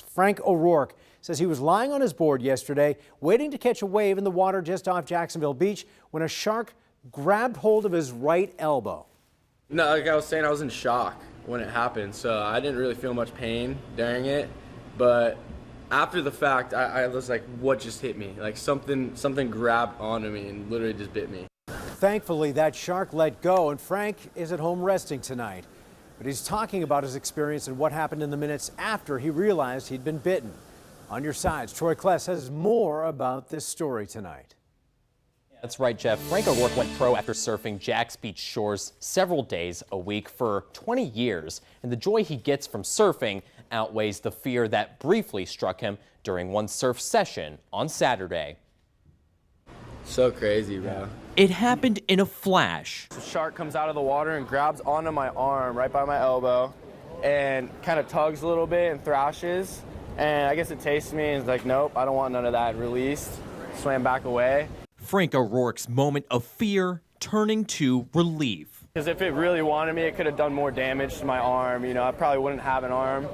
Frank O'Rourke says he was lying on his board yesterday, waiting to catch a wave in the water just off Jacksonville Beach when a shark grabbed hold of his right elbow. No, like I was saying, I was in shock when it happened, so I didn't really feel much pain during it. But after the fact, I was like, what just hit me? Like something grabbed onto me and literally just bit me. Thankfully, that shark let go, and Frank is at home resting tonight. But he's talking about his experience and what happened in the minutes after he realized he'd been bitten. On your sides, Troy Kless has more about this story tonight. That's right, Jeff. Frank O'Rourke went pro after surfing Jack's Beach shores several days a week for 20 years. And the joy he gets from surfing outweighs the fear that briefly struck him during one surf session on Saturday. So crazy, bro. It happened in a flash. The shark comes out of the water and grabs onto my arm right by my elbow and kind of tugs a little bit and thrashes. And I guess it tastes me and is like, nope, I don't want none of that. Released, swam back away. Frank O'Rourke's moment of fear turning to relief. Because if it really wanted me, it could have done more damage to my arm. You know, I probably wouldn't have an arm,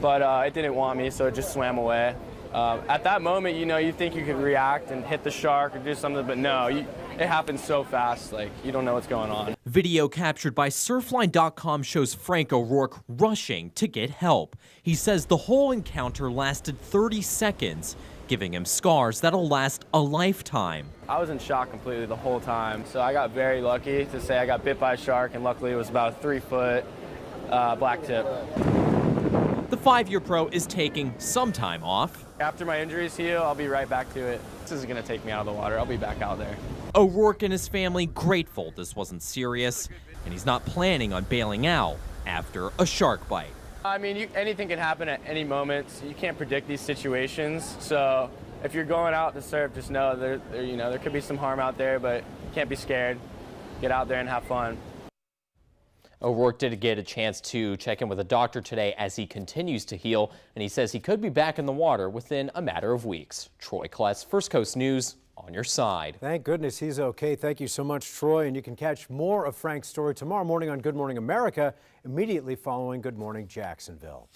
but it didn't want me, so it just swam away. At that moment, you know, you think you could react and hit the shark or do something, but no, it happens so fast, like, you don't know what's going on. Video captured by Surfline.com shows Frank O'Rourke rushing to get help. He says the whole encounter lasted 30 seconds, giving him scars that'll last a lifetime. I was in shock completely the whole time, so I got very lucky to say I got bit by a shark, and luckily it was about a 3-foot black tip. The 5-year pro is taking some time off. After my injuries heal, I'll be right back to it. This isn't going to take me out of the water. I'll be back out there. O'Rourke and his family grateful this wasn't serious, and he's not planning on bailing out after a shark bite. I mean, anything can happen at any moment. You can't predict these situations. So if you're going out to surf, just know there could be some harm out there, but you can't be scared. Get out there and have fun. O'Rourke did get a chance to check in with a doctor today as he continues to heal, and he says he could be back in the water within a matter of weeks. Troy Kless, First Coast News, on your side. Thank goodness he's okay. Thank you so much, Troy. And you can catch more of Frank's story tomorrow morning on Good Morning America, immediately following Good Morning Jacksonville.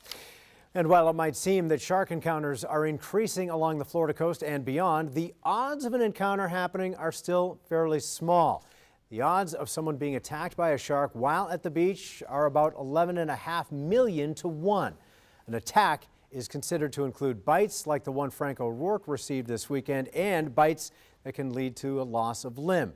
And while it might seem that shark encounters are increasing along the Florida coast and beyond, the odds of an encounter happening are still fairly small. The odds of someone being attacked by a shark while at the beach are about 11.5 million to 1. An attack is considered to include bites like the one Frank O'Rourke received this weekend and bites that can lead to a loss of limb.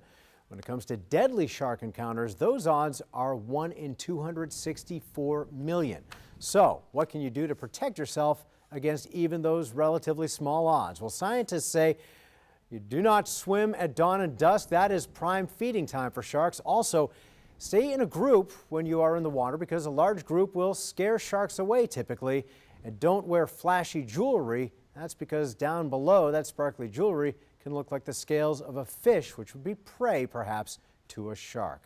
When it comes to deadly shark encounters, those odds are 1 in 264 million. So what can you do to protect yourself against even those relatively small odds? Well, scientists say you do not swim at dawn and dusk. That is prime feeding time for sharks. Also, stay in a group when you are in the water because a large group will scare sharks away typically. And don't wear flashy jewelry. That's because down below that sparkly jewelry can look like the scales of a fish, which would be prey perhaps to a shark.